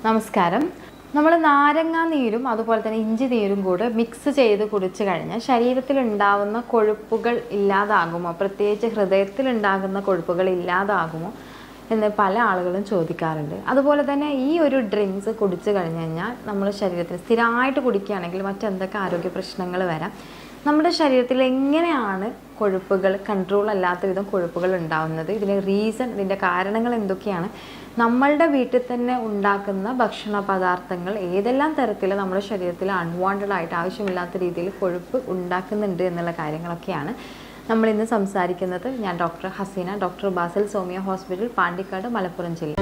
നമസ്കാരം. നമ്മൾ നാരങ്ങാ നീരും അതുപോലെ തന്നെ ഇഞ്ചി നീരും കൂടെ മിക്സ് ചെയ്ത് കുടിച്ചു കഴിഞ്ഞാൽ ശരീരത്തിൽ ഉണ്ടാകുന്ന കൊഴുപ്പുകൾ ഇല്ലാതാകുമോ, പ്രത്യേകിച്ച് ഹൃദയത്തിൽ ഉണ്ടാകുന്ന കൊഴുപ്പുകൾ ഇല്ലാതാകുമോ എന്ന് പല ആളുകളും ചോദിക്കാറുണ്ട്. അതുപോലെ തന്നെ ഈ ഒരു ഡ്രിങ്ക്സ് കുടിച്ചു കഴിഞ്ഞ് കഴിഞ്ഞാൽ നമ്മൾ ശരീരത്തിൽ സ്ഥിരമായിട്ട് കുടിക്കുകയാണെങ്കിൽ മറ്റെന്തൊക്കെ ആരോഗ്യ പ്രശ്നങ്ങൾ വരാം, നമ്മുടെ ശരീരത്തിൽ എങ്ങനെയാണ് കൊഴുപ്പുകൾ കൺട്രോൾ അല്ലാത്ത വിധം കൊഴുപ്പുകൾ ഉണ്ടാകുന്നത്, ഇതിൻ്റെ റീസൺ, ഇതിൻ്റെ കാരണങ്ങൾ എന്തൊക്കെയാണ്, നമ്മളുടെ വീട്ടിൽ തന്നെ ഉണ്ടാക്കുന്ന ഭക്ഷണ പദാർത്ഥങ്ങൾ ഏതെല്ലാം തരത്തിൽ നമ്മുടെ ശരീരത്തിൽ അൺവാണ്ടഡ് ആയിട്ട് ആവശ്യമില്ലാത്ത രീതിയിൽ കൊഴുപ്പ് ഉണ്ടാക്കുന്നുണ്ട് എന്നുള്ള കാര്യങ്ങളൊക്കെയാണ് നമ്മൾ ഇന്ന് സംസാരിക്കുന്നത്. ഞാൻ doctor Hasina, doctor Basil സോമിയ hospital, Pandikkad, Malappuram ജില്ല.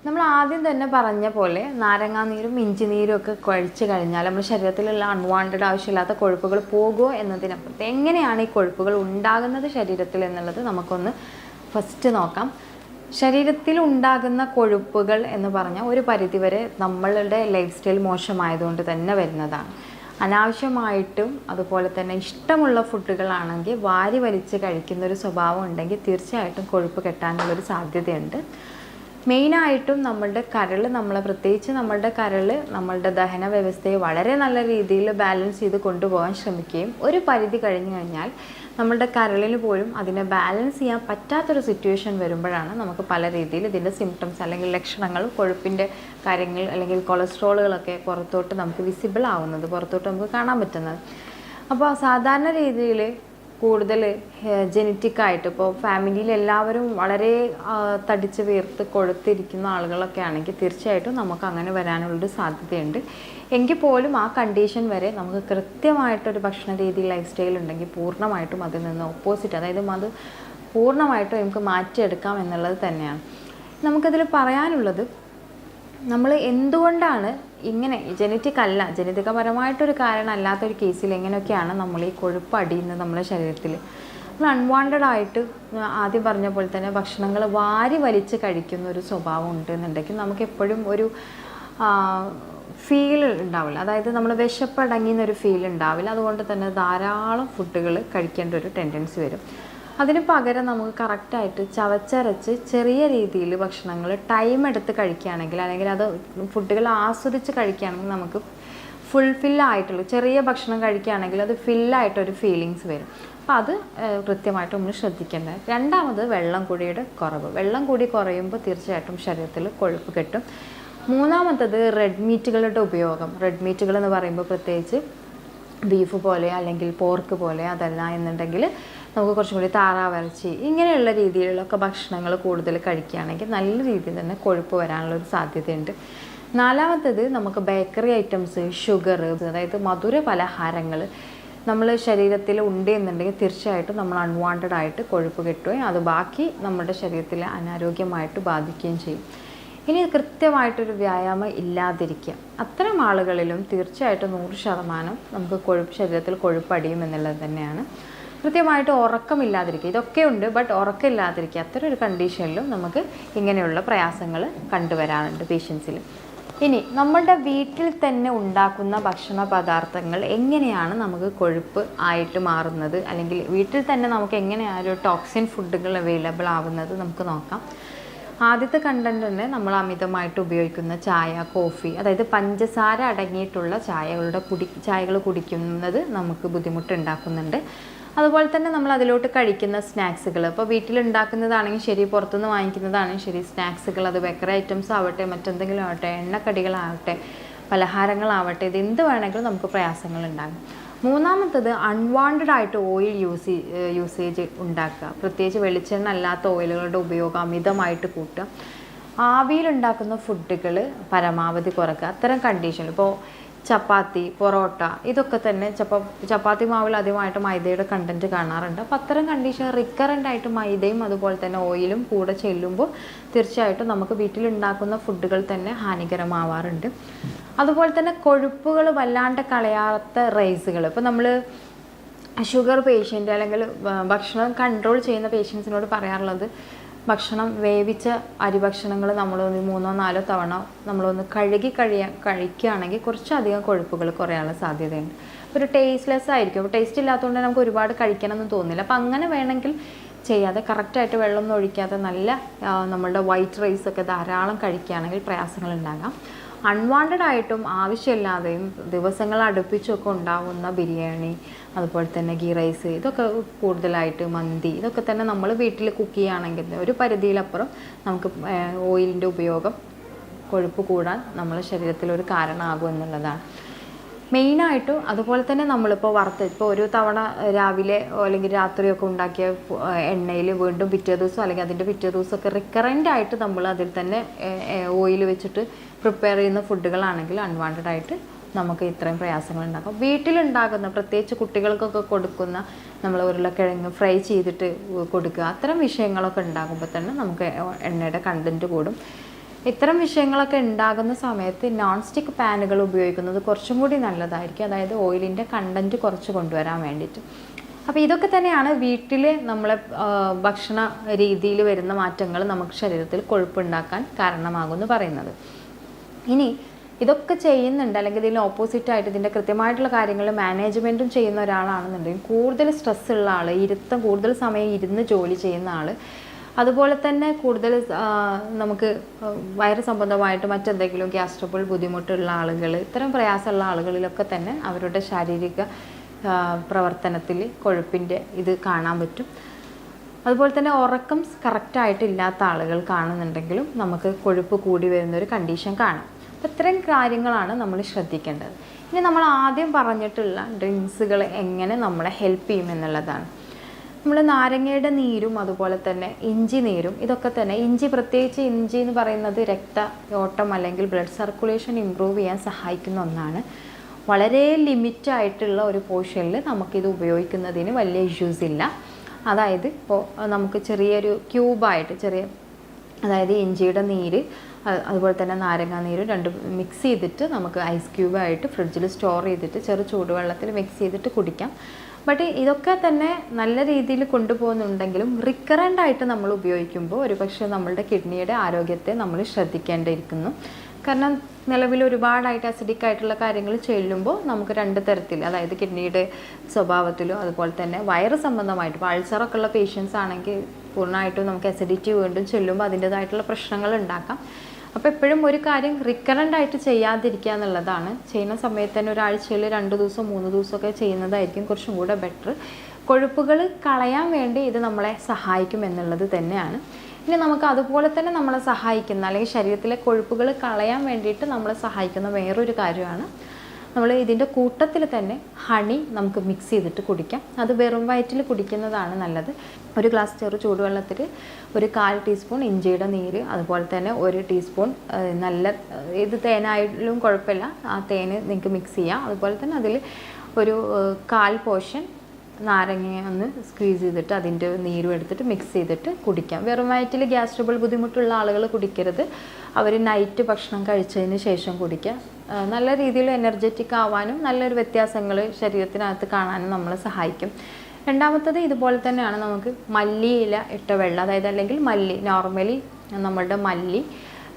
നമ്മൾ ആദ്യം തന്നെ പറഞ്ഞ പോലെ നാരങ്ങാനീരും ഇഞ്ചി നീരും ഒക്കെ കഴിച്ചു കഴിഞ്ഞാൽ നമ്മുടെ ശരീരത്തിലുള്ള അൺവാണ്ടഡ് ആവശ്യമില്ലാത്ത കൊഴുപ്പുകൾ പോകുമോ എന്നതിനപ്പുറത്ത് എങ്ങനെയാണ് ഈ കൊഴുപ്പുകൾ ഉണ്ടാകുന്നത് ശരീരത്തിൽ എന്നുള്ളത് നമുക്കൊന്ന് ഫസ്റ്റ് നോക്കാം. ശരീരത്തിൽ ഉണ്ടാകുന്ന കൊഴുപ്പുകൾ എന്ന് പറഞ്ഞാൽ ഒരു പരിധിവരെ നമ്മളുടെ ലൈഫ് സ്റ്റൈൽ മോശമായതുകൊണ്ട് തന്നെ വരുന്നതാണ്. അനാവശ്യമായിട്ടും അതുപോലെ തന്നെ ഇഷ്ടമുള്ള ഫുഡുകളാണെങ്കിൽ വാരി വലിച്ച് കഴിക്കുന്നൊരു സ്വഭാവം ഉണ്ടെങ്കിൽ തീർച്ചയായിട്ടും കൊഴുപ്പ് കെട്ടാനുള്ളൊരു സാധ്യതയുണ്ട്. മെയിനായിട്ടും നമ്മളുടെ കരൾ, പ്രത്യേകിച്ച് നമ്മളുടെ കരൾ നമ്മളുടെ ദഹന വ്യവസ്ഥയെ വളരെ നല്ല രീതിയിൽ ബാലൻസ് ചെയ്ത് കൊണ്ടുപോകാൻ ശ്രമിക്കുകയും ഒരു പരിധി കഴിഞ്ഞു കഴിഞ്ഞാൽ നമ്മളുടെ കരളിന് പോലും അതിനെ ബാലൻസ് ചെയ്യാൻ പറ്റാത്തൊരു സിറ്റുവേഷൻ വരുമ്പോഴാണ് നമുക്ക് പല രീതിയിൽ ഇതിൻ്റെ സിംറ്റംസ് അല്ലെങ്കിൽ ലക്ഷണങ്ങൾ, കൊഴുപ്പിൻ്റെ കാര്യങ്ങൾ അല്ലെങ്കിൽ കൊളസ്ട്രോളുകളൊക്കെ പുറത്തോട്ട് നമുക്ക് വിസിബിൾ ആവുന്നത്, പുറത്തോട്ട് നമുക്ക് കാണാൻ പറ്റുന്നത്. അപ്പോൾ സാധാരണ രീതിയിൽ കൂടുതൽ ജനറ്റിക്കായിട്ട് ഇപ്പോൾ ഫാമിലിയിൽ എല്ലാവരും വളരെ തടിച്ച് വീർത്ത് കൊഴുത്തിരിക്കുന്ന ആളുകളൊക്കെ ആണെങ്കിൽ തീർച്ചയായിട്ടും നമുക്ക് അങ്ങനെ വരാനുള്ളൊരു സാധ്യതയുണ്ട്. എങ്കിൽ പോലും ആ കണ്ടീഷൻ വരെ നമുക്ക് കൃത്യമായിട്ടൊരു ഭക്ഷണ രീതി, ലൈഫ് സ്റ്റൈൽ ഉണ്ടെങ്കിൽ പൂർണ്ണമായിട്ടും അതിൽ നിന്ന് ഓപ്പോസിറ്റ്, അതായത് അത് പൂർണ്ണമായിട്ടും നമുക്ക് മാറ്റിയെടുക്കാം എന്നുള്ളത് തന്നെയാണ്. നമുക്കതിൽ പറയാനുള്ളത്, നമ്മൾ എന്തുകൊണ്ടാണ് ഇങ്ങനെ ജനറ്റികപരമായിട്ടൊരു കാരണം അല്ലാത്തൊരു കേസിൽ എങ്ങനെയൊക്കെയാണ് നമ്മൾ ഈ കൊഴുപ്പ് അടിയുന്നത് നമ്മുടെ ശരീരത്തിൽ. നമ്മൾ അൺവാണ്ടഡ് ആയിട്ട് ആദ്യം പറഞ്ഞ പോലെ തന്നെ ഭക്ഷണങ്ങൾ വാരി വലിച്ച് കഴിക്കുന്ന ഒരു സ്വഭാവം ഉണ്ട് എന്നുണ്ടെങ്കിൽ നമുക്ക് എപ്പോഴും ഒരു ഫീൽ ഉണ്ടാവില്ല, അതായത് നമ്മൾ വിശപ്പടങ്ങിയെന്നൊരു ഫീൽ ഉണ്ടാവില്ല. അതുകൊണ്ട് തന്നെ ധാരാളം ഫുഡുകൾ കഴിക്കേണ്ട ഒരു ടെൻഡൻസി വരും. അതിന് പകരം നമുക്ക് കറക്റ്റായിട്ട് ചവച്ചരച്ച് ചെറിയ രീതിയിൽ ഭക്ഷണങ്ങൾ ടൈം എടുത്ത് കഴിക്കുകയാണെങ്കിൽ, അല്ലെങ്കിൽ അത് ഫുഡുകൾ ആസ്വദിച്ച് കഴിക്കുകയാണെങ്കിൽ നമുക്ക് ഫുൾഫില്ലായിട്ടുള്ള ചെറിയ ഭക്ഷണം കഴിക്കുകയാണെങ്കിൽ അത് ഫില്ലായിട്ടൊരു ഫീലിങ്സ് വരും. അപ്പോൾ അത് കൃത്യമായിട്ട് നമ്മൾ ശ്രദ്ധിക്കേണ്ടത്. രണ്ടാമത് വെള്ളം കൂടിയുടെ കുറവ്. വെള്ളം കൂടി കുറയുമ്പോൾ തീർച്ചയായിട്ടും ശരീരത്തിൽ കൊഴുപ്പ് കെട്ടും. മൂന്നാമത്തത് റെഡ് മീറ്റുകളുടെ ഉപയോഗം. റെഡ് മീറ്റുകൾ എന്ന് പറയുമ്പോൾ പ്രത്യേകിച്ച് ബീഫ് പോലെ അല്ലെങ്കിൽ പോർക്ക് പോലെ, അതല്ല എന്നുണ്ടെങ്കിൽ നമുക്ക് കുറച്ചും കൂടി താറാവിറച്ചി ഇങ്ങനെയുള്ള രീതിയിലൊക്കെ ഭക്ഷണങ്ങൾ കൂടുതൽ കഴിക്കുകയാണെങ്കിൽ നല്ല രീതിയിൽ തന്നെ കൊഴുപ്പ് വരാനുള്ളൊരു സാധ്യതയുണ്ട്. നാലാമത്തത് നമുക്ക് ബേക്കറി ഐറ്റംസ്, ഷുഗർ, അതായത് മധുര പലഹാരങ്ങൾ നമ്മൾ ശരീരത്തിൽ ഉണ്ട് എന്നുണ്ടെങ്കിൽ തീർച്ചയായിട്ടും നമ്മൾ അൺവാണ്ടഡ് ആയിട്ട് കൊഴുപ്പ് കിട്ടുകയും അത് ബാക്കി നമ്മുടെ ശരീരത്തിൽ അനാരോഗ്യമായിട്ട് ബാധിക്കുകയും ചെയ്യും. ഇനി കൃത്യമായിട്ടൊരു വ്യായാമം ഇല്ലാതിരിക്കുക, അത്തരം ആളുകളിലും തീർച്ചയായിട്ടും 100% നമുക്ക് ശരീരത്തിൽ കൊഴുപ്പടിയും എന്നുള്ളത് തന്നെയാണ്. കൃത്യമായിട്ട് ഉറക്കമില്ലാതിരിക്കുക, ഇതൊക്കെ ഉണ്ട്, ബട്ട് ഉറക്കമില്ലാതിരിക്കുക, അത്തരം ഒരു കണ്ടീഷനിലും നമുക്ക് ഇങ്ങനെയുള്ള പ്രയാസങ്ങൾ കണ്ടുവരാറുണ്ട് പേഷ്യൻസിൽ. ഇനി നമ്മളുടെ വീട്ടിൽ തന്നെ ഉണ്ടാക്കുന്ന ഭക്ഷണ പദാർത്ഥങ്ങൾ എങ്ങനെയാണ് നമുക്ക് കൊഴുപ്പ് ആയിട്ട് മാറുന്നത്, അല്ലെങ്കിൽ വീട്ടിൽ തന്നെ നമുക്ക് എങ്ങനെയാണ് ഒരു ടോക്സിൻ ഫുഡുകൾ അവൈലബിൾ ആവുന്നത് നമുക്ക് നോക്കാം. ആദ്യത്തെ കണ്ടന്റ് തന്നെ നമ്മൾ അമിതമായിട്ട് ഉപയോഗിക്കുന്ന ചായ, കോഫി, അതായത് പഞ്ചസാര അടങ്ങിയിട്ടുള്ള ചായകൾ കുടിക്കുന്നത് നമുക്ക് ബുദ്ധിമുട്ടുണ്ടാക്കുന്നുണ്ട്. അതുപോലെ തന്നെ നമ്മൾ അതിലോട്ട് കഴിക്കുന്ന സ്നാക്സുകൾ, ഇപ്പോൾ വീട്ടിലുണ്ടാക്കുന്നതാണെങ്കിൽ ശരി, പുറത്തുനിന്ന് വാങ്ങിക്കുന്നതാണെങ്കിൽ ശരി, സ്നാക്സുകൾ, അത് ബേക്കറി ഐറ്റംസ് ആവട്ടെ, മറ്റെന്തെങ്കിലും ആവട്ടെ, എണ്ണക്കടികളാവട്ടെ, പലഹാരങ്ങളാവട്ടെ, ഇത് എന്ത് വേണമെങ്കിലും നമുക്ക് പ്രയാസങ്ങൾ ഉണ്ടാകും. മൂന്നാമത്തത് അൺവാണ്ടഡ് ആയിട്ട് ഓയിൽ യൂസേജ് ഉണ്ടാക്കുക, പ്രത്യേകിച്ച് വെളിച്ചെണ്ണ അല്ലാത്ത ഓയിലുകളുടെ ഉപയോഗം അമിതമായിട്ട് കൂട്ടുക. ആവിയിലുണ്ടാക്കുന്ന ഫുഡുകൾ പരമാവധി കുറയ്ക്കുക. അത്തരം കണ്ടീഷനിൽ ഇപ്പോൾ ചപ്പാത്തി, പൊറോട്ട, ഇതൊക്കെ തന്നെ ചപ്പാത്തി മാവിൽ അധികമായിട്ട് മൈദയുടെ കണ്ടൻറ്റ് കാണാറുണ്ട്. അപ്പോൾ അത്തരം കണ്ടീഷൻ റിക്കറൻ്റ് ആയിട്ട് മൈദയും അതുപോലെ തന്നെ ഓയിലും കൂടെ ചെല്ലുമ്പോൾ തീർച്ചയായിട്ടും നമുക്ക് വീട്ടിലുണ്ടാക്കുന്ന ഫുഡുകൾ തന്നെ ഹാനികരമാവാറുണ്ട്. അതുപോലെ തന്നെ കൊഴുപ്പുകൾ വല്ലാണ്ട് കളയാത്ത റൈസുകൾ, ഇപ്പോൾ നമ്മൾ ഷുഗർ പേഷ്യൻ്റ് അല്ലെങ്കിൽ ഭക്ഷണം കൺട്രോൾ ചെയ്യുന്ന പേഷ്യൻസിനോട് പറയാറുള്ളത്, ഭക്ഷണം വേവിച്ച അരിഭക്ഷണങ്ങൾ നമ്മളൊന്ന് 3-4 തവണ നമ്മളൊന്ന് കഴിക്കുകയാണെങ്കിൽ കുറച്ചധികം കൊഴുപ്പുകൾ കുറയാനുള്ള സാധ്യതയുണ്ട്. ഒരു ടേസ്റ്റ്ലെസ് ആയിരിക്കും, അപ്പോൾ ടേസ്റ്റ് ഇല്ലാത്തതുകൊണ്ട് നമുക്ക് ഒരുപാട് കഴിക്കണമെന്ന് തോന്നില്ല. അപ്പോൾ അങ്ങനെ വേണമെങ്കിൽ ചെയ്യാതെ കറക്റ്റായിട്ട് വെള്ളമൊന്നും ഒഴിക്കാതെ നല്ല നമ്മളുടെ വൈറ്റ് റൈസൊക്കെ ധാരാളം കഴിക്കുകയാണെങ്കിൽ പ്രയാസങ്ങൾ ഉണ്ടാകാം. അൺവാണ്ടഡ് ആയിട്ടും ആവശ്യമില്ലാതെയും ദിവസങ്ങൾ അടുപ്പിച്ചൊക്കെ ഉണ്ടാകുന്ന ബിരിയാണി, അതുപോലെ തന്നെ ഗീ റൈസ്, ഇതൊക്കെ കൂടുതലായിട്ട് മന്തി, ഇതൊക്കെ തന്നെ നമ്മൾ വീട്ടിൽ കുക്ക് ചെയ്യുകയാണെങ്കിൽ ഒരു പരിധിയിലപ്പുറം നമുക്ക് ഓയിലിൻ്റെ ഉപയോഗം കൊഴുപ്പ് കൂടാൻ നമ്മളെ ശരീരത്തിലൊരു കാരണമാകും എന്നുള്ളതാണ് മെയിനായിട്ടും. അതുപോലെ തന്നെ നമ്മളിപ്പോൾ ഇപ്പോൾ ഒരു തവണ രാവിലെ അല്ലെങ്കിൽ രാത്രിയൊക്കെ ഉണ്ടാക്കിയ എണ്ണയിൽ വീണ്ടും പിറ്റേ ദിവസം അല്ലെങ്കിൽ അതിൻ്റെ പിറ്റേ ദിവസമൊക്കെ റിക്കറൻ്റ് ആയിട്ട് നമ്മൾ അതിൽ തന്നെ ഓയിൽ വെച്ചിട്ട് പ്രിപ്പയർ ചെയ്യുന്ന ഫുഡുകളാണെങ്കിൽ അൺവാണ്ടഡ് ആയിട്ട് നമുക്ക് ഇത്രയും പ്രയാസങ്ങൾ ഉണ്ടാക്കും. വീട്ടിലുണ്ടാകുന്ന പ്രത്യേകിച്ച് കുട്ടികൾക്കൊക്കെ കൊടുക്കുന്ന നമ്മൾ ഉരുളക്കിഴങ്ങ് ഫ്രൈ ചെയ്തിട്ട് കൊടുക്കുക, അത്തരം വിഷയങ്ങളൊക്കെ ഉണ്ടാകുമ്പോൾ തന്നെ നമുക്ക് എണ്ണയുടെ കണ്ടൻറ്റ് കൂടും. ഇത്തരം വിഷയങ്ങളൊക്കെ ഉണ്ടാകുന്ന സമയത്ത് നോൺ സ്റ്റിക്ക് പാനുകൾ ഉപയോഗിക്കുന്നത് കുറച്ചും കൂടി നല്ലതായിരിക്കും, അതായത് ഓയിലിൻ്റെ കണ്ടൻറ്റ് കുറച്ച് കൊണ്ടുവരാൻ വേണ്ടിയിട്ട്. അപ്പോൾ ഇതൊക്കെ തന്നെയാണ് വീട്ടിൽ നമ്മളെ ഭക്ഷണ രീതിയിൽ വരുന്ന മാറ്റങ്ങൾ നമുക്ക് ശരീരത്തിൽ കൊഴുപ്പുണ്ടാക്കാൻ കാരണമാകുമെന്ന് പറയുന്നത്. ഇനി ഇതൊക്കെ ചെയ്യുന്നുണ്ട് അല്ലെങ്കിൽ ഇതിന് ഓപ്പോസിറ്റായിട്ട് ഇതിൻ്റെ കൃത്യമായിട്ടുള്ള കാര്യങ്ങൾ മാനേജ്മെൻറ്റും ചെയ്യുന്ന ഒരാളാണെന്നുണ്ടെങ്കിൽ കൂടുതൽ സ്ട്രെസ് ഉള്ള ആൾ, കൂടുതൽ സമയം ഇരുന്ന് ജോലി ചെയ്യുന്ന ആൾ, അതുപോലെ തന്നെ കൂടുതൽ നമുക്ക് വയറ് സംബന്ധമായിട്ട് മറ്റെന്തെങ്കിലും ഗ്യാസ്ട്രബിൾ ബുദ്ധിമുട്ടുള്ള ആളുകൾ, ഇത്തരം പ്രയാസമുള്ള ആളുകളിലൊക്കെ തന്നെ അവരുടെ ശാരീരിക പ്രവർത്തനത്തിൽ കൊഴുപ്പിൻ്റെ ഇത് കാണാൻ പറ്റും. അതുപോലെ തന്നെ ഉറക്കം കറക്റ്റായിട്ടില്ലാത്ത ആളുകൾ കാണുന്നുണ്ടെങ്കിലും നമുക്ക് കൊഴുപ്പ് കൂടി വരുന്നൊരു കണ്ടീഷൻ കാണാം. അപ്പോൾ ഇത്രയും കാര്യങ്ങളാണ് നമ്മൾ ശ്രദ്ധിക്കേണ്ടത്. ഇനി നമ്മൾ ആദ്യം പറഞ്ഞിട്ടുള്ള ഡ്രിങ്ക്സുകൾ എങ്ങനെ നമ്മളെ ഹെൽപ്പ് ചെയ്യും എന്നുള്ളതാണ്. നമ്മൾ നാരങ്ങയുടെ നീരും അതുപോലെ തന്നെ ഇഞ്ചി നീരും, ഇതൊക്കെ തന്നെ പ്രത്യേകിച്ച് ഇഞ്ചി എന്ന് പറയുന്നത് രക്തയോട്ടം അല്ലെങ്കിൽ ബ്ലഡ് സർക്കുലേഷൻ ഇമ്പ്രൂവ് ചെയ്യാൻ സഹായിക്കുന്ന ഒന്നാണ്. വളരെ ലിമിറ്റായിട്ടുള്ള ഒരു പോർഷനിൽ നമുക്കിത് ഉപയോഗിക്കുന്നതിന് വലിയ ഇഷ്യൂസ് ഇല്ല. അതായത് ഇപ്പോൾ നമുക്ക് ചെറിയൊരു ക്യൂബായിട്ട് അതായത് ഇഞ്ചിയുടെ നീര് അതുപോലെ തന്നെ നാരങ്ങാ നീര് രണ്ടും മിക്സ് ചെയ്തിട്ട് നമുക്ക് ഐസ് ക്യൂബായിട്ട് ഫ്രിഡ്ജിൽ സ്റ്റോർ ചെയ്തിട്ട് ചൂടുവെള്ളത്തിൽ മിക്സ് ചെയ്തിട്ട് കുടിക്കാം. ബട്ട് ഇതൊക്കെ തന്നെ നല്ല രീതിയിൽ കൊണ്ടുപോകുന്നുണ്ടെങ്കിലും റിക്കറൻ്റ് ആയിട്ട് നമ്മൾ ഉപയോഗിക്കുമ്പോൾ ഒരുപക്ഷെ നമ്മളുടെ കിഡ്നിയുടെ ആരോഗ്യത്തെ നമ്മൾ ശ്രദ്ധിക്കേണ്ടിയിരിക്കുന്നു. കാരണം നിലവിൽ ഒരുപാടായിട്ട് അസിഡിക് ആയിട്ടുള്ള കാര്യങ്ങൾ ചെല്ലുമ്പോൾ നമുക്ക് രണ്ട് തരത്തിൽ, അതായത് കിഡ്നിയുടെ സ്വഭാവത്തിലും അതുപോലെ തന്നെ വയറ് സംബന്ധമായിട്ട് ഇപ്പോൾ അൾസറൊക്കെ ഉള്ള പേഷ്യൻസ് ആണെങ്കിൽ പൂർണ്ണമായിട്ടും നമുക്ക് അസിഡിറ്റി വീണ്ടും ചെല്ലുമ്പോൾ അതിൻ്റേതായിട്ടുള്ള പ്രശ്നങ്ങൾ ഉണ്ടാക്കാം. അപ്പോൾ എപ്പോഴും ഒരു കാര്യം റിക്കറൻ്റ് ആയിട്ട് ചെയ്യാതിരിക്കുക എന്നുള്ളതാണ്. ചെയ്യുന്ന സമയത്ത് തന്നെ ഒരാഴ്ചയിൽ 2 ദിവസം 3 ദിവസമൊക്കെ ചെയ്യുന്നതായിരിക്കും കുറച്ചും കൂടെ ബെറ്റർ. കൊഴുപ്പുകൾ കളയാൻ വേണ്ടി ഇത് നമ്മളെ സഹായിക്കും എന്നുള്ളത് തന്നെയാണ്. ഇനി നമുക്ക് അതുപോലെ തന്നെ നമ്മളെ സഹായിക്കുന്ന അല്ലെങ്കിൽ ശരീരത്തിലെ കൊഴുപ്പുകൾ കളയാൻ വേണ്ടിയിട്ട് നമ്മളെ സഹായിക്കുന്ന വേറൊരു കാര്യമാണ് നമ്മൾ ഇതിൻ്റെ കൂട്ടത്തിൽ തന്നെ ഹണി നമുക്ക് മിക്സ് ചെയ്തിട്ട് കുടിക്കാം. അത് വെറും വയറ്റിൽ കുടിക്കുന്നതാണ് നല്ലത്. ഒരു ഗ്ലാസ് ചൂടുവെള്ളത്തിൽ 1/4 ടീസ്പൂൺ ഇഞ്ചിയുടെ നീര്, അതുപോലെ തന്നെ 1 ടീസ്പൂൺ നല്ല ഇത് തേനായാലും കുഴപ്പമില്ല, ആ തേന് നിങ്ങൾക്ക് മിക്സ് ചെയ്യാം. അതുപോലെ തന്നെ അതിൽ ഒരു 1/4 പോർഷൻ നാരങ്ങ ഒന്ന് സ്ക്വീസ് ചെയ്തിട്ട് അതിൻ്റെ നീരും എടുത്തിട്ട് മിക്സ് ചെയ്തിട്ട് കുടിക്കാം. വെറും വയറ്റിൽ ഗ്യാസ്ട്രബിൾ ബുദ്ധിമുട്ടുള്ള ആളുകൾ കുടിക്കരുത്. അവർ നൈറ്റ് ഭക്ഷണം കഴിച്ചതിന് ശേഷം കുടിക്കുക. നല്ല രീതിയിൽ എനർജറ്റിക് ആവാനും നല്ലൊരു വ്യത്യാസങ്ങൾ ശരീരത്തിനകത്ത് കാണാനും നമ്മളെ സഹായിക്കും. രണ്ടാമത്തത് ഇതുപോലെ തന്നെയാണ്, നമുക്ക് മല്ലിയില ഇട്ട വെള്ളം, അതായത് അല്ലെങ്കിൽ മല്ലി നോർമലി നമ്മളുടെ മല്ലി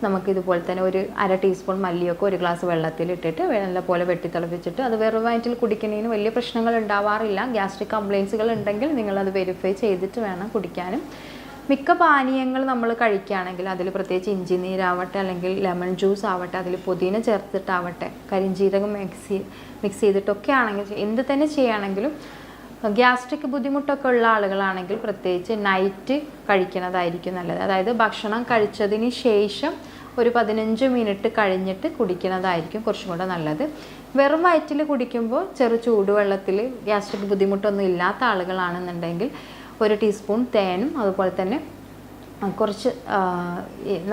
നമുക്കിതുപോലെ തന്നെ 1/2 ടീസ്പൂൺ മല്ലിയൊക്കെ 1 ഗ്ലാസ് വെള്ളത്തിലിട്ടിട്ട് നല്ലപോലെ വെട്ടിത്തിളപ്പിച്ചിട്ട് അത് വെറും വയറ്റിൽ കുടിക്കുന്നതിന് വലിയ പ്രശ്നങ്ങൾ ഉണ്ടാവാറില്ല. ഗ്യാസ്ട്രിക് കംപ്ലയിൻസുകൾ ഉണ്ടെങ്കിൽ നിങ്ങളത് വെരിഫൈ ചെയ്തിട്ട് വേണം കുടിക്കാനും. മിക്ക പാനീയങ്ങൾ നമ്മൾ കഴിക്കുകയാണെങ്കിൽ അതിൽ പ്രത്യേകിച്ച് ഇഞ്ചി നീരാവട്ടെ അല്ലെങ്കിൽ ലെമൺ ജ്യൂസ് ആവട്ടെ, അതിൽ പുതിന ചേർത്തിട്ടാവട്ടെ, കരിഞ്ജീരകം മിക്സ് ചെയ്തിട്ടൊക്കെ ആണെങ്കിൽ എന്ത് തന്നെ ചെയ്യുകയാണെങ്കിലും ഗ്യാസ്ട്രിക് ബുദ്ധിമുട്ടൊക്കെ ഉള്ള ആളുകളാണെങ്കിൽ പ്രത്യേകിച്ച് നൈറ്റ് കഴിക്കുന്നതായിരിക്കും നല്ലത്. അതായത് ഭക്ഷണം കഴിച്ചതിന് ശേഷം ഒരു 15 മിനിറ്റ് കഴിഞ്ഞിട്ട് കുടിക്കുന്നതായിരിക്കും കുറച്ചും കൂടെ നല്ലത്. വെറും വയറ്റിൽ കുടിക്കുമ്പോൾ ചൂടുവെള്ളത്തിൽ ഗ്യാസ്ട്രിക് ബുദ്ധിമുട്ടൊന്നും ഇല്ലാത്ത ആളുകളാണെന്നുണ്ടെങ്കിൽ 1 ടീസ്പൂൺ തേനും അതുപോലെ തന്നെ കുറച്ച്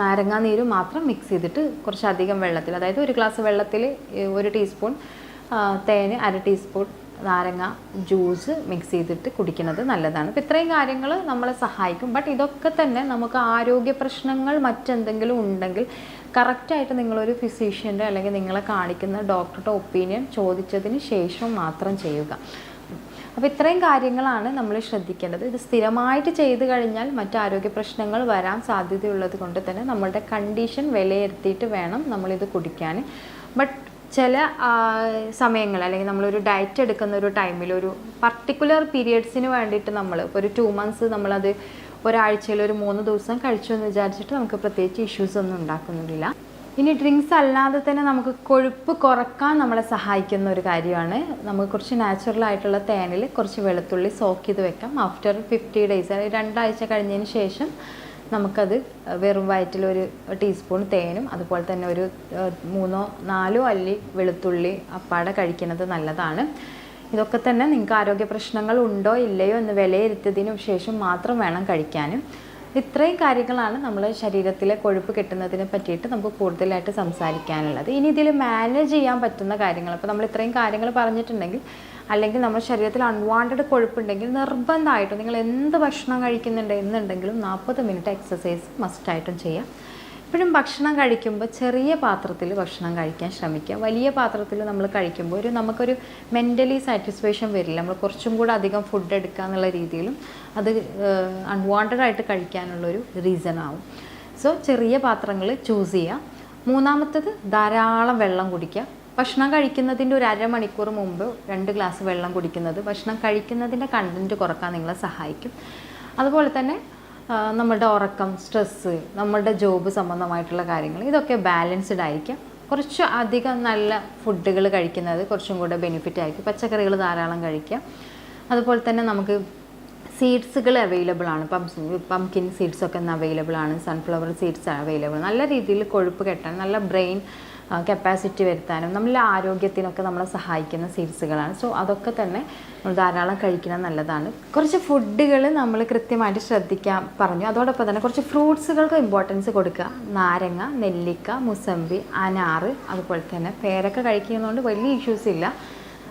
നാരങ്ങാ നീരും മാത്രം മിക്സ് ചെയ്തിട്ട് കുറച്ചധികം വെള്ളത്തിൽ, അതായത് 1 ഗ്ലാസ് വെള്ളത്തിൽ 1 ടീസ്പൂൺ തേന്, 1/2 ടീസ്പൂൺ നാരങ്ങ ജ്യൂസ് മിക്സ് ചെയ്തിട്ട് കുടിക്കുന്നത് നല്ലതാണ്. അപ്പോൾ ഇത്രയും കാര്യങ്ങൾ നമ്മളെ സഹായിക്കും. ബട്ട് ഇതൊക്കെ തന്നെ നമുക്ക് ആരോഗ്യ പ്രശ്നങ്ങൾ മറ്റെന്തെങ്കിലും ഉണ്ടെങ്കിൽ കറക്റ്റായിട്ട് നിങ്ങളൊരു ഫിസിഷ്യൻ്റെ അല്ലെങ്കിൽ നിങ്ങളെ കാണിക്കുന്ന ഡോക്ടറുടെ ഒപ്പീനിയൻ ചോദിച്ചതിന് ശേഷം മാത്രം ചെയ്യുക. അപ്പോൾ ഇത്രയും കാര്യങ്ങളാണ് നമ്മൾ ശ്രദ്ധിക്കേണ്ടത്. ഇത് സ്ഥിരമായിട്ട് ചെയ്ത് കഴിഞ്ഞാൽ മറ്റ് ആരോഗ്യ പ്രശ്നങ്ങൾ വരാൻ സാധ്യതയുള്ളത് കൊണ്ട് തന്നെ നമ്മളുടെ കണ്ടീഷൻ വിലയിരുത്തിയിട്ട് വേണം നമ്മളിത് കുടിക്കാൻ. ബട്ട് ചില സമയങ്ങൾ അല്ലെങ്കിൽ നമ്മളൊരു ഡയറ്റ് എടുക്കുന്ന ഒരു ടൈമിൽ ഒരു പർട്ടിക്കുലർ പീരിയഡ്സിന് വേണ്ടിയിട്ട് നമ്മൾ ഇപ്പോൾ ഒരു 2 months നമ്മളത് ഒരാഴ്ചയിൽ ഒരു 3 ദിവസം കഴിച്ചു എന്ന് വിചാരിച്ചിട്ട് നമുക്ക് പ്രത്യേകിച്ച് ഇഷ്യൂസ് ഒന്നും ഉണ്ടാക്കുന്നില്ല. ഇനി ഡ്രിങ്ക്സ് അല്ലാതെ തന്നെ നമുക്ക് കൊഴുപ്പ് കുറക്കാൻ നമ്മളെ സഹായിക്കുന്ന ഒരു കാര്യമാണ്, നമുക്ക് കുറച്ച് നാച്ചുറൽ ആയിട്ടുള്ള തേനിൽ കുറച്ച് വെളുത്തുള്ളി സോക്ക് ചെയ്ത് വെക്കാം. ആഫ്റ്റർ 50 days, അതായത് 2 ആഴ്ച കഴിഞ്ഞതിന് ശേഷം നമുക്കത് വെറും വയറ്റിൽ ഒരു ടീസ്പൂൺ തേനും അതുപോലെ തന്നെ ഒരു 3-4 അല്ലി വെളുത്തുള്ളി അപ്പാടെ കഴിക്കുന്നത് നല്ലതാണ്. ഇതൊക്കെ തന്നെ നിങ്ങൾക്ക് ആരോഗ്യ പ്രശ്നങ്ങൾ ഉണ്ടോ ഇല്ലയോ എന്ന് വിലയിരുത്തിയതിനു ശേഷം മാത്രം വേണം കഴിക്കാനും. ഇത്രയും കാര്യങ്ങളാണ് നമ്മൾ ശരീരത്തിലെ കൊഴുപ്പ് കിട്ടുന്നതിനെ പറ്റിയിട്ട് നമുക്ക് കൂടുതലായിട്ട് സംസാരിക്കാനുള്ളത്. ഇനി ഇതിൽ മാനേജ് ചെയ്യാൻ പറ്റുന്ന കാര്യങ്ങൾ, അപ്പോൾ നമ്മൾ ഇത്രയും കാര്യങ്ങൾ പറഞ്ഞിട്ടുണ്ടെങ്കിൽ, അല്ലെങ്കിൽ നമ്മുടെ ശരീരത്തിൽ അൺവാണ്ടഡ് കൊഴുപ്പുണ്ടെങ്കിൽ നിർബന്ധമായിട്ടും നിങ്ങൾ എന്ത് ഭക്ഷണം കഴിക്കുന്നുണ്ട് എന്നുണ്ടെങ്കിലും 40 മിനിറ്റ് എക്സസൈസ് മസ്റ്റായിട്ടും ചെയ്യാം. എപ്പോഴും ഭക്ഷണം കഴിക്കുമ്പോൾ ചെറിയ പാത്രത്തിൽ ഭക്ഷണം കഴിക്കാൻ ശ്രമിക്കുക. വലിയ പാത്രത്തിൽ നമ്മൾ കഴിക്കുമ്പോൾ നമുക്കൊരു മെൻ്റലി സാറ്റിസ്ഫാക്ഷൻ വരില്ല. നമ്മൾ കുറച്ചും കൂടെ അധികം ഫുഡ് എടുക്കുക എന്നുള്ള രീതിയിലും അത് അൺവാണ്ടഡ് ആയിട്ട് കഴിക്കാനുള്ളൊരു റീസൺ ആവും. സോ ചെറിയ പാത്രങ്ങൾ ചൂസ് ചെയ്യുക. മൂന്നാമത്തത് ധാരാളം വെള്ളം കുടിക്കുക. ഭക്ഷണം കഴിക്കുന്നതിൻ്റെ ഒരു അരമണിക്കൂർ മുമ്പ് 2 ഗ്ലാസ് വെള്ളം കുടിക്കുന്നത് ഭക്ഷണം കഴിക്കുന്നതിൻ്റെ കണ്ടൻറ്റ് കുറക്കാൻ നിങ്ങളെ സഹായിക്കും. അതുപോലെ തന്നെ നമ്മളുടെ ഉറക്കം, സ്ട്രെസ്സ്, നമ്മളുടെ ജോബ് സംബന്ധമായിട്ടുള്ള കാര്യങ്ങൾ, ഇതൊക്കെ ബാലൻസ്ഡ് ആയിരിക്കും. കുറച്ച് അധികം നല്ല ഫുഡുകൾ കഴിക്കുന്നത് കുറച്ചും കൂടെ ബെനിഫിറ്റ് ആയിരിക്കും. പച്ചക്കറികൾ ധാരാളം കഴിക്കുക. അതുപോലെ തന്നെ നമുക്ക് സീഡ്സുകൾ അവൈലബിൾ ആണ്. പംകിൻ സീഡ്സൊക്കെ അവൈലബിൾ ആണ്. Sunflower seeds available. നല്ല രീതിയിൽ കൊഴുപ്പ് കെട്ടാൻ, നല്ല ബ്രെയിൻ കപ്പാസിറ്റി വരുത്താനും നമ്മളുടെ ആരോഗ്യത്തിനൊക്കെ നമ്മളെ സഹായിക്കുന്ന സീഡ്സുകളാണ്. സോ അതൊക്കെ തന്നെ നമ്മൾ ധാരാളം കഴിക്കുന്നത് നല്ലതാണ്. കുറച്ച് ഫുഡുകൾ നമ്മൾ കൃത്യമായിട്ട് ശ്രദ്ധിക്കാൻ പറഞ്ഞു. അതോടൊപ്പം തന്നെ കുറച്ച് ഫ്രൂട്ട്സുകൾക്ക് ഇമ്പോർട്ടൻസ് കൊടുക്കുക. നാരങ്ങ, നെല്ലിക്ക, മുസമ്പി, അനാറ്, അതുപോലെ തന്നെ പേരക്ക കഴിക്കുന്നതുകൊണ്ട് വലിയ ഇഷ്യൂസ് ഇല്ല.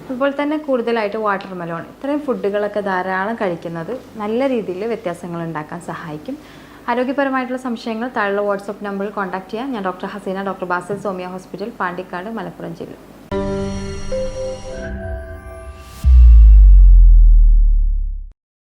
അതുപോലെ തന്നെ കൂടുതലായിട്ട് വാട്ടർ മെലോൺ, ഇത്രയും ഫുഡുകളൊക്കെ ധാരാളം കഴിക്കുന്നത് നല്ല രീതിയിൽ വ്യത്യാസങ്ങൾ ഉണ്ടാക്കാൻ സഹായിക്കും. ആരോഗ്യപരമായിട്ടുള്ള സംശയങ്ങൾ താഴെയുള്ള വാട്സപ്പ് നമ്പറിൽ കോൺടാക്ട് ചെയ്യാം. ഞാൻ doctor Hasina, doctor Basil സോമിയ hospital, Pandikkad, Malappuram ജില്ല.